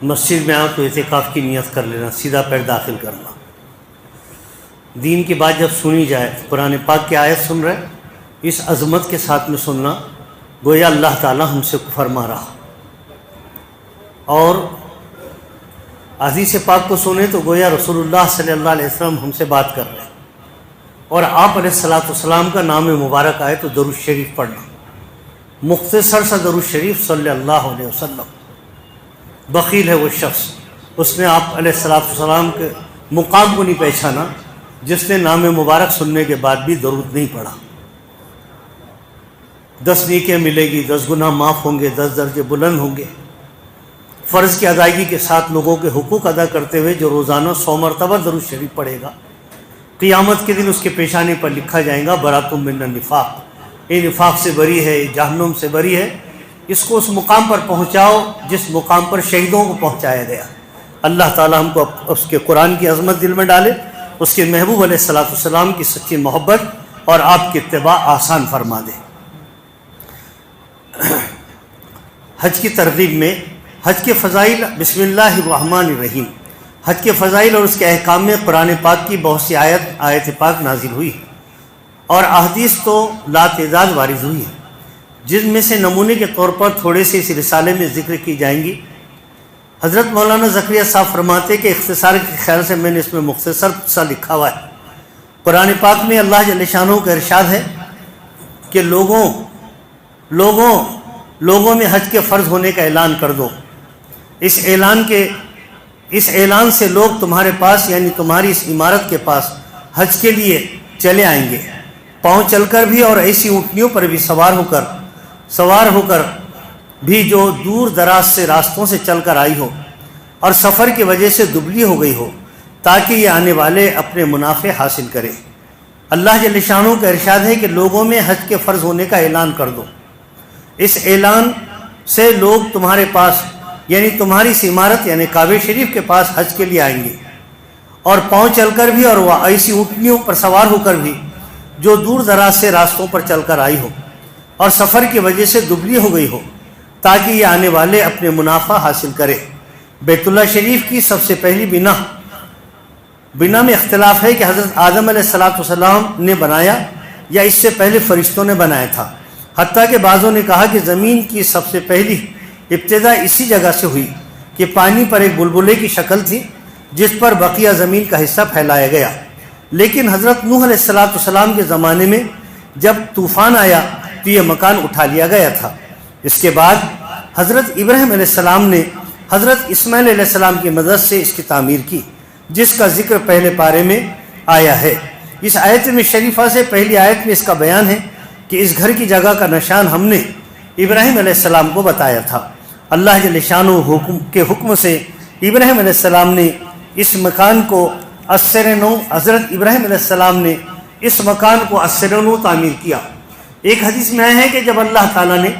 مسجد میں آؤ تو اعتکاف کی نیت کر لینا، سیدھا پیر داخل کرنا۔ دین کی بات جب سنی جائے، قرآن پاک کی آیت سن رہے، اس عظمت کے ساتھ میں سننا گویا اللہ تعالیٰ ہم سے فرما رہا، اور حدیث پاک کو سنیں تو گویا رسول اللہ صلی اللہ علیہ وسلم ہم سے بات کر رہے ہیں، اور آپ علیہ الصلوۃ والسلام کا نام مبارک آئے تو درود شریف پڑھنا، مختصر سا درود شریف صلی اللہ علیہ وسلم۔ بخیل ہے وہ شخص، اس نے آپ علیہ الصلوۃ والسلام کے مقام کو نہیں پہچانا جس نے نام مبارک سننے کے بعد بھی درود نہیں پڑھا۔ 10 نیکیاں ملے گی، 10 گناہ معاف ہوں گے، 10 درجے بلند ہوں گے۔ فرض کی ادائیگی کے ساتھ لوگوں کے حقوق ادا کرتے ہوئے جو روزانہ 100 مرتبہ درود شریف پڑھے گا، قیامت کے دن اس کے پیشانے پر لکھا جائے گا براتم من النفاق، یہ نفاق سے بری ہے، جہنم سے بری ہے۔ اس کو اس مقام پر پہنچاؤ جس مقام پر شہیدوں کو پہنچایا گیا۔ اللہ تعالی ہم کو اس کے قرآن کی عظمت دل میں ڈالے، اس کے محبوب علیہ الصلوۃ والسلام کی سچی محبت اور آپ کی اتباع آسان فرما دے۔ حج کی ترغیب میں حج کے فضائل، بسم اللہ الرحمن الرحیم، حج کے فضائل اور اس کے احکام میں قرآن پاک کی بہت سی آیت پاک نازل ہوئی اور احادیث تو لاتعداد وارد ہوئی ہے، جن میں سے نمونے کے طور پر تھوڑے سے اس رسالے میں ذکر کی جائیں گی۔ حضرت مولانا زکریا صاحب فرماتے کہ اختصار کے خیال سے میں نے اس میں مختصر سا لکھا ہوا ہے۔ قرآن پاک میں اللہ جل شانہ کا ارشاد ہے کہ لوگوں میں حج کے فرض ہونے کا اعلان کر دو۔ اس اعلان سے لوگ تمہارے پاس، یعنی تمہاری اس عمارت کے پاس حج کے لیے چلے آئیں گے، پاؤں چل کر بھی اور ایسی اونٹنیوں پر بھی سوار ہو کر بھی جو دور دراز سے راستوں سے چل کر آئی ہو اور سفر کی وجہ سے دبلی ہو گئی ہو، تاکہ یہ آنے والے اپنے منافع حاصل کریں۔ اللہ جل شانہ کا ارشاد ہے کہ لوگوں میں حج کے فرض ہونے کا اعلان کر دو۔ اس اعلان سے لوگ تمہارے پاس، یعنی تمہاری اس عمارت یعنی کعبہ شریف کے پاس حج کے لیے آئیں گے، اور پاؤں چل کر بھی اور وہ ایسی اونٹنیوں پر سوار ہو کر بھی جو دور دراز سے راستوں پر چل کر آئی ہو اور سفر کی وجہ سے دبلی ہو گئی ہو، تاکہ یہ آنے والے اپنے منافع حاصل کرے۔ بیت اللہ شریف کی سب سے پہلی بنا میں اختلاف ہے کہ حضرت آدم علیہ السلام نے بنایا یا اس سے پہلے فرشتوں نے بنایا تھا، حتیٰ کہ بعضوں نے کہا کہ زمین کی سب سے پہلی ابتدا اسی جگہ سے ہوئی کہ پانی پر ایک بلبلے کی شکل تھی جس پر بقیہ زمین کا حصہ پھیلایا گیا، لیکن حضرت نوح علیہ السلام کے زمانے میں جب طوفان آیا تو یہ مکان اٹھا لیا گیا تھا۔ اس کے بعد حضرت ابراہیم علیہ السلام نے حضرت اسماعیل علیہ السلام کی مدد سے اس کی تعمیر کی، جس کا ذکر پہلے پارے میں آیا ہے۔ اس آیت میں شریفہ سے پہلی آیت میں اس کا بیان ہے کہ اس گھر کی جگہ کا نشان ہم نے ابراہیم علیہ السلام کو بتایا تھا۔ اللہ جل شانہ کے حکم سے ابراہیم علیہ السلام نے اس مکان کو حضرت ابراہیم علیہ السلام نے اس مکان کو اسرنو تعمیر کیا۔ ایک حدیث میں آیا ہے کہ جب اللہ تعالیٰ نے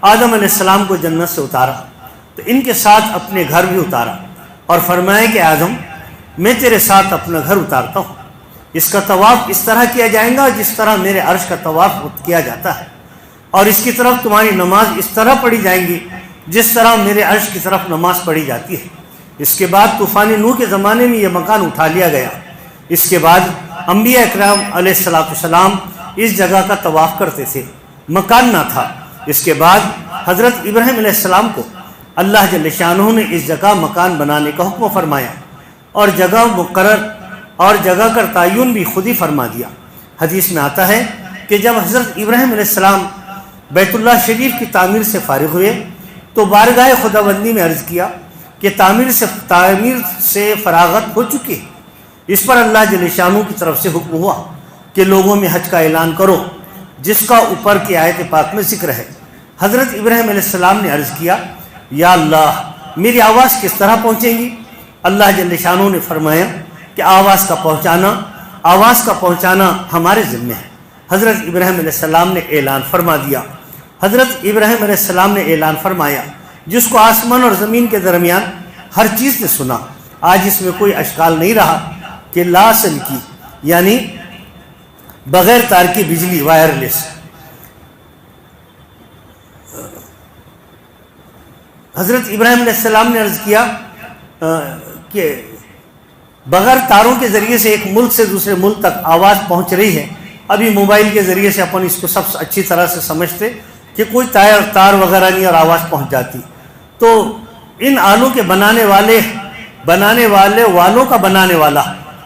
آدم علیہ السلام کو جنت سے اتارا تو ان کے ساتھ اپنے گھر بھی اتارا اور فرمایا کہ آدم، میں تیرے ساتھ اپنا گھر اتارتا ہوں، اس کا طواف اس طرح کیا جائے گا جس طرح میرے عرش کا طواف کیا جاتا ہے، اور اس کی طرف تمہاری نماز اس طرح پڑھی جائیں گی جس طرح میرے عرش کی طرف نماز پڑھی جاتی ہے۔ اس کے بعد طوفان نوح کے زمانے میں یہ مکان اٹھا لیا گیا۔ اس کے بعد انبیاء اکرام علیہ السلام اس جگہ کا طواف کرتے تھے، مکان نہ تھا۔ اس کے بعد حضرت ابراہیم علیہ السلام کو اللہ جل شانہ نے اس جگہ مکان بنانے کا حکم فرمایا اور جگہ مقرر اور جگہ کا تعین بھی خود ہی فرما دیا۔ حدیث میں آتا ہے کہ جب حضرت ابراہیم علیہ السلام بیت اللہ شریف کی تعمیر سے فارغ ہوئے تو بارگاہ خداوندی میں عرض کیا کہ تعمیر سے فراغت ہو چکی ہے۔ اس پر اللہ جل شانہ کی طرف سے حکم ہوا کہ لوگوں میں حج کا اعلان کرو، جس کا اوپر کی آیت پاک میں ذکر ہے۔ حضرت ابراہیم علیہ السلام نے عرض کیا، یا اللہ، میری آواز کس طرح پہنچے گی؟ اللہ جل شانہ نے فرمایا کہ آواز کا پہنچانا ہمارے ذمہ ہے۔ حضرت ابراہیم علیہ السلام نے اعلان فرما دیا۔ حضرت ابراہیم علیہ السلام نے اعلان فرمایا جس کو آسمان اور زمین کے درمیان ہر چیز نے سنا۔ آج اس میں کوئی اشکال نہیں رہا کہ لا سل کی، یعنی بغیر تار کی بجلی، وائرلیس، حضرت ابراہیم علیہ السلام نے عرض کیا کہ بغیر تاروں کے ذریعے سے ایک ملک سے دوسرے ملک تک آواز پہنچ رہی ہے. ابھی موبائل کے ذریعے سے اپن اس کو سب اچھی طرح سے سمجھتے کہ کوئی تار وغیرہ نہیں اور آواز پہنچ جاتی. تو ان آلوں کے بنانے والوں کا بنانے والا،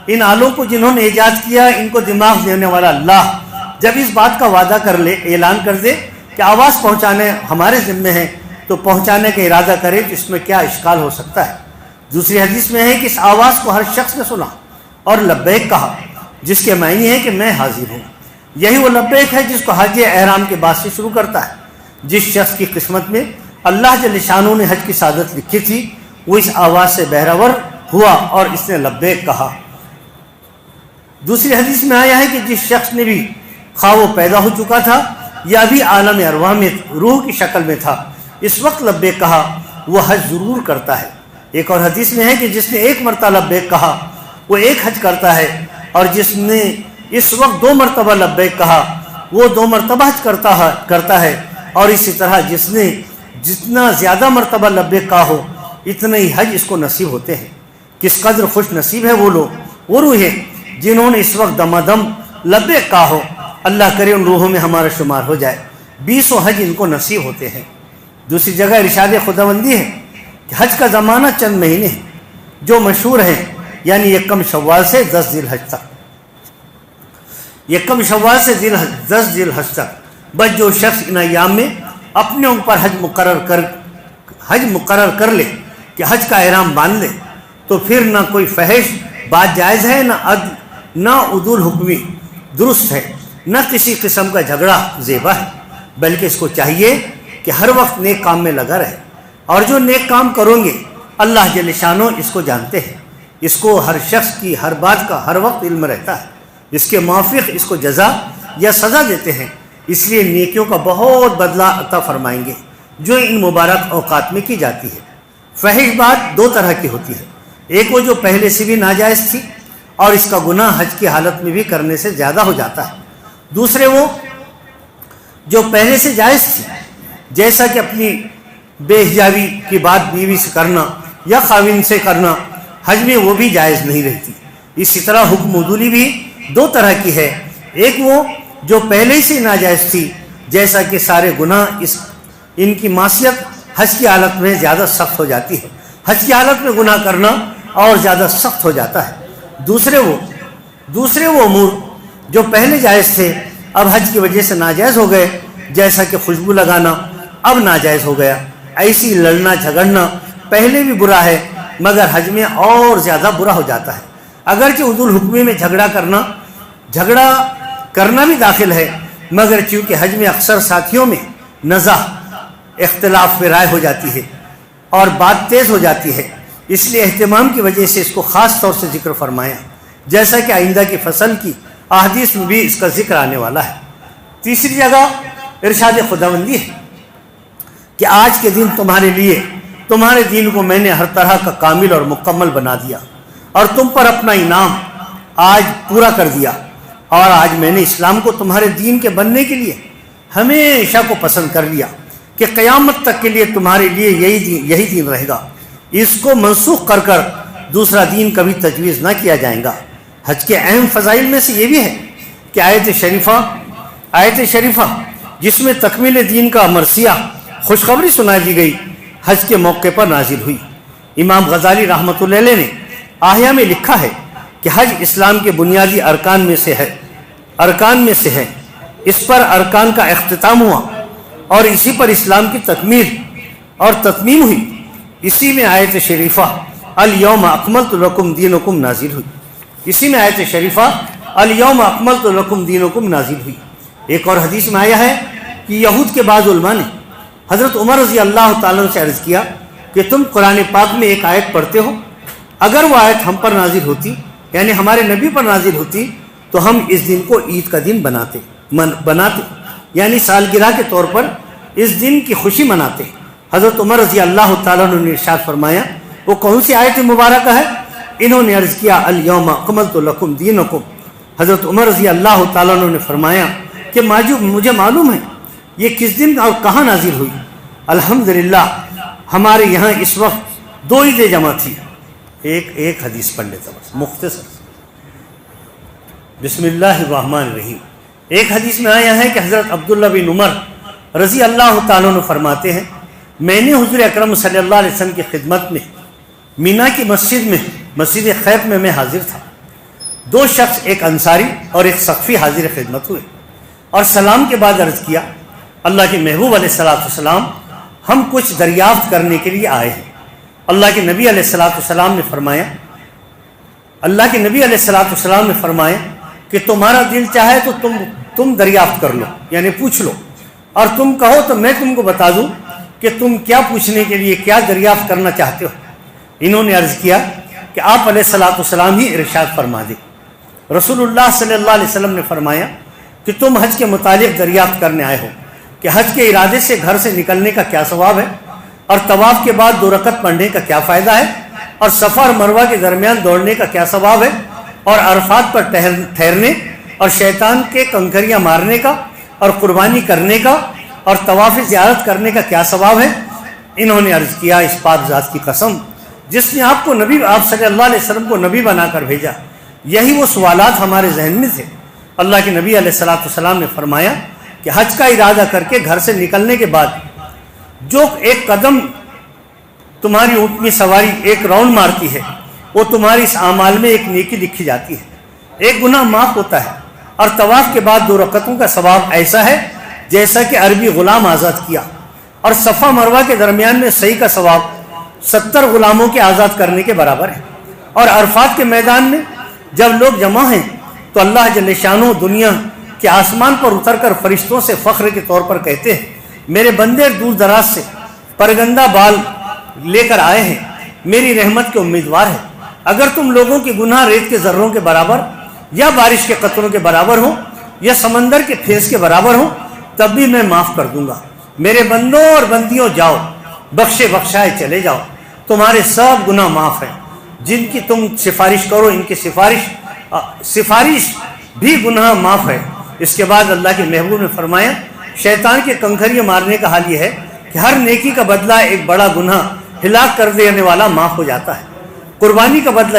ان آلوں کو جنہوں نے ایجاد کیا، ان کو دماغ دینے والا اللہ جب اس بات کا وعدہ کر لے، اعلان کر دے کہ آواز پہنچانے ہمارے ذمے ہیں، تو پہنچانے کا ارادہ کرے تو اس میں کیا اشکال ہو سکتا ہے. دوسری حدیث میں ہے کہ اس آواز کو ہر شخص نے سنا اور لبیک کہا، جس کے معنی ہے کہ میں حاضر ہوں. یہی وہ لبیک ہے جس کو حج احرام کے بعد سے شروع کرتا ہے. جس شخص کی قسمت میں اللہ جل شانہ نے حج کی سعادت لکھی تھی، وہ اس آواز سے بہرور ہوا اور اس نے لبیک کہا. دوسری حدیث میں آیا ہے کہ جس شخص نے بھی خواہ وہ پیدا ہو چکا تھا یا بھی عالم ارواح میں روح کی شکل میں تھا، اس وقت لبیک کہا، وہ حج ضرور کرتا ہے. ایک اور حدیث میں ہے کہ جس نے ایک مرتبہ لبیک کہا وہ ایک حج کرتا ہے، اور جس نے اس وقت 2 مرتبہ لبیک کہا وہ 2 مرتبہ حج کرتا ہے. اور اسی طرح جس نے جتنا زیادہ مرتبہ لبیک کہا ہو اتنے ہی حج اس کو نصیب ہوتے ہیں. کس قدر خوش نصیب ہے وہ روحیں جنہوں نے اس وقت دم لبیک کہا ہو. اللہ کرے ان روحوں میں ہمارا شمار ہو جائے. 20 حج ان کو نصیب ہوتے ہیں. دوسری جگہ ارشاد خداوندی ہے کہ حج کا زمانہ چند مہینے ہیں جو مشہور ہیں، یعنی 1 شوال سے 10 ذی الحج تک. 1 شوال سے 10 ذی الحج تک. بس جو شخص ان ایام میں اپنے اوپر حج مقرر کر لے کہ حج کا احرام باندھ لے، تو پھر نہ کوئی فحش بات جائز ہے، نہ عدول حکمی درست ہے، نہ کسی قسم کا جھگڑا زیبا ہے، بلکہ اس کو چاہیے کہ ہر وقت نیک کام میں لگا رہے. اور جو نیک کام کریں گے اللہ جل شانہ اس کو جانتے ہیں. اس کو ہر شخص کی ہر بات کا ہر وقت علم رہتا ہے. اس کے موافق اس کو جزا یا سزا دیتے ہیں. اس لیے نیکیوں کا بہت بدلہ عطا فرمائیں گے جو ان مبارک اوقات میں کی جاتی ہے. فحش بات 2 طرح کی ہوتی ہے. ایک وہ جو پہلے سے بھی ناجائز تھی اور اس کا گناہ حج کی حالت میں بھی کرنے سے زیادہ ہو جاتا ہے. دوسرے وہ جو پہلے سے جائز تھی، جیسا کہ اپنی بے حجابی کی بات بیوی سے کرنا یا خاوند سے کرنا، حج میں وہ بھی جائز نہیں رہتی. اسی طرح حکم عدولی بھی 2 طرح کی ہے. ایک وہ جو پہلے ہی سے ناجائز تھی، جیسا کہ سارے گناہ ان کی معصیت حج کی حالت میں زیادہ سخت ہو جاتی ہے. حج کی حالت میں گناہ کرنا اور زیادہ سخت ہو جاتا ہے. دوسرے وہ امور جو پہلے جائز تھے اب حج کی وجہ سے ناجائز ہو گئے، جیسا کہ خوشبو لگانا اب ناجائز ہو گیا. ایسی لڑنا جھگڑنا پہلے بھی برا ہے مگر حج میں اور زیادہ برا ہو جاتا ہے. اگرچہ عدول حکمی میں جھگڑا کرنا بھی داخل ہے، مگر چونکہ حج میں اکثر ساتھیوں میں نزاع اختلاف پہ رائے ہو جاتی ہے اور بات تیز ہو جاتی ہے، اس لیے اہتمام کی وجہ سے اس کو خاص طور سے ذکر فرمایا، جیسا کہ آئندہ کی فصل کی احادیث میں بھی اس کا ذکر آنے والا ہے. تیسری جگہ ارشاد خداوندی ہے کہ آج کے دن تمہارے دین کو میں نے ہر طرح کا کامل اور مکمل بنا دیا اور تم پر اپنا انعام آج پورا کر دیا، اور آج میں نے اسلام کو تمہارے دین کے بننے کے لیے ہمیشہ کو پسند کر لیا کہ قیامت تک کے لیے تمہارے لیے یہی دین رہے گا. اس کو منسوخ کر دوسرا دین کبھی تجویز نہ کیا جائے گا. حج کے اہم فضائل میں سے یہ بھی ہے کہ آیت شریفہ جس میں تکمیل دین کا مرثیہ خوشخبری سنا دی گئی حج کے موقع پر نازل ہوئی. امام غزالی رحمۃ اللہ علیہ نے احیاء میں لکھا ہے کہ حج اسلام کے بنیادی ارکان میں سے ہے. اس پر ارکان کا اختتام ہوا اور اسی پر اسلام کی تکمیل اور تتمیم ہوئی. اسی میں آیت شریفہ الیوم اکملت لکم دینکم نازل ہوئی. ایک اور حدیث میں آیا ہے کہ یہود کے بعض علماء نے حضرت عمر رضی اللہ تعالیٰ سے عرض کیا کہ تم قرآن پاک میں ایک آیت پڑھتے ہو، اگر وہ آیت ہم پر نازل ہوتی، یعنی ہمارے نبی پر نازل ہوتی، تو ہم اس دن کو عید کا دن بناتے، یعنی سالگرہ کے طور پر اس دن کی خوشی مناتے. حضرت عمر رضی اللہ تعالیٰ نے ارشاد فرمایا وہ کون سی آیت مبارکہ ہے؟ انہوں نے عرض کیا الیوم اکملت لکم دینکم. حضرت عمر رضی اللہ تعالیٰ نے فرمایا کہ مجھے معلوم ہے یہ کس دن اور کہاں نازل ہوئی. الحمدللہ ہمارے یہاں اس وقت 2 عیدیں جمع تھی. ایک حدیث پڑھ لیتا بس مختصر. بسم اللہ الرحمن الرحیم. ایک حدیث میں آیا ہے کہ حضرت عبداللہ بن عمر رضی اللہ تعالیٰ عنہ فرماتے ہیں میں نے حضور اکرم صلی اللہ علیہ وسلم کی خدمت میں مینا کی مسجد خیف میں حاضر تھا. 2 شخص ایک انصاری اور ایک ثقفی حاضر خدمت ہوئے اور سلام کے بعد عرض کیا اللہ کے محبوب علیہ الصلوۃ والسلام ہم کچھ دریافت کرنے کے لیے آئے ہیں. اللہ کے نبی علیہ الصلوۃ والسلام نے فرمایا کہ تمہارا دل چاہے تو تم دریافت کر لو یعنی پوچھ لو اور تم کہو تو میں تم کو بتا دوں کہ تم کیا پوچھنے کے لیے کیا دریافت کرنا چاہتے ہو. انہوں نے عرض کیا کہ آپ علیہ الصلوۃ والسلام ہی ارشاد فرما دیں. رسول اللہ صلی اللہ علیہ وسلم نے فرمایا کہ تم حج کے متعلق دریافت کرنے آئے ہو کہ حج کے ارادے سے گھر سے نکلنے کا کیا ثواب ہے اور طواف کے بعد 2 رکعت پڑھنے کا کیا فائدہ ہے اور صفا اور مروہ کے درمیان دوڑنے کا کیا ثواب ہے اور عرفات پر ٹھہرنے اور شیطان کے کنکریاں مارنے کا اور قربانی کرنے کا اور طواف زیارت کرنے کا کیا ثواب ہے. انہوں نے عرض کیا اس پاک ذات کی قسم جس نے آپ صلی اللہ علیہ وسلم کو نبی بنا کر بھیجا یہی وہ سوالات ہمارے ذہن میں تھے. اللہ کے نبی علیہ الصلوۃ والسلام نے فرمایا کہ حج کا ارادہ کر کے گھر سے نکلنے کے بعد جو ایک قدم تمہاری اونٹنی سواری ایک راؤنڈ مارتی ہے وہ تمہاری اس اعمال میں ایک نیکی لکھی جاتی ہے, ایک گناہ معاف ہوتا ہے اور طواف کے بعد 2 رکعتوں کا ثواب ایسا ہے جیسا کہ عربی غلام آزاد کیا اور صفا مروہ کے درمیان میں صحیح کا ثواب 70 غلاموں کے آزاد کرنے کے برابر ہے. اور عرفات کے میدان میں جب لوگ جمع ہیں تو اللہ جل شانہ دنیا کے آسمان پر اتر کر فرشتوں سے فخر کے طور پر کہتے ہیں میرے بندے دور دراز سے پرگندہ بال لے کر آئے ہیں, میری رحمت کے امیدوار ہیں. اگر تم لوگوں کے گناہ ریت کے ذروں کے برابر یا بارش کے قطروں کے برابر ہوں یا سمندر کے پھیس کے برابر ہوں تب بھی میں معاف کر دوں گا. میرے بندوں اور بندیوں جاؤ بخشے بخشائے چلے جاؤ, تمہارے سب گناہ معاف ہیں. جن کی تم سفارش کرو ان کی سفارش بھی گناہ معاف ہے. اس کے بعد اللہ کے محبوب نے فرمایا شیطان کے کنکریاں مارنے کا حال یہ ہے کہ ہر نیکی کا بدلہ ایک بڑا گناہ ہلاک کر دینے والا معاف ہو جاتا ہے. قربانی کا بدلہ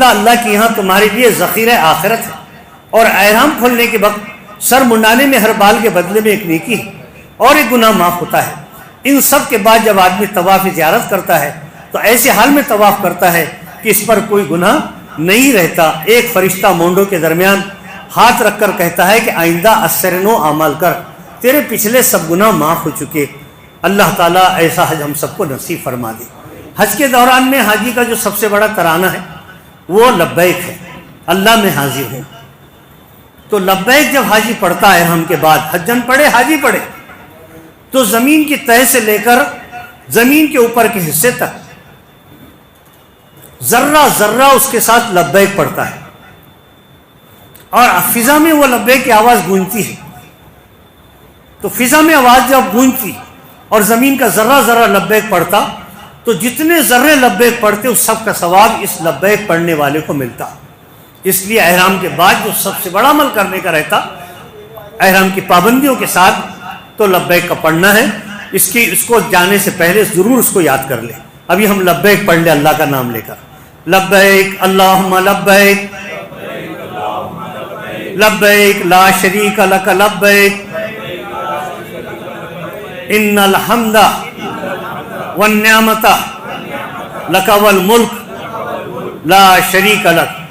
اللہ کے یہاں تمہارے لیے ذخیرہ آخرت ہے اور احرام کھولنے کے وقت سر منڈانے میں ہر بال کے بدلے میں ایک نیکی ہے اور ایک گناہ معاف ہوتا ہے. ان سب کے بعد جب آدمی طواف زیارت کرتا ہے تو ایسے حال میں طواف کرتا ہے کہ اس پر کوئی گناہ نہیں رہتا. ایک فرشتہ مونڈوں کے درمیان ہاتھ رکھ کر کہتا ہے کہ آئندہ اسرنو عمل کر, تیرے پچھلے سب گناہ معاف ہو چکے. اللہ تعالیٰ ایسا حج ہم سب کو نصیب فرما دے. حج کے دوران میں حاجی کا جو سب سے بڑا ترانہ ہے وہ لبیک ہے, اللہ میں حاضر ہوں. تو لبیک جب حاجی پڑھتا ہے ہم کے بعد حجن پڑھے حاجی پڑھے تو زمین کی تہہ سے لے کر زمین کے اوپر کے حصے تک ذرہ ذرہ اس کے ساتھ لبیک پڑھتا ہے اور فضا میں وہ لبیک کی آواز گونجتی ہے. تو فضا میں آواز جب گونجتی اور زمین کا ذرہ ذرہ لبیک پڑھتا تو جتنے ذرے لبیک پڑھتے اس سب کا ثواب اس لبیک پڑھنے والے کو ملتا. اس لیے احرام کے بعد جو سب سے بڑا عمل کرنے کا رہتا احرام کی پابندیوں کے ساتھ تو لبیک کا پڑھنا ہے. اس کو جانے سے پہلے ضرور اس کو یاد کر لے. ابھی ہم لبیک پڑھ لیں اللہ کا نام لے کر, لبیک اللہم لبیک لبیک لا شریک لک لبیک ان الحمد والنعمت لک والملک لا شریک لک.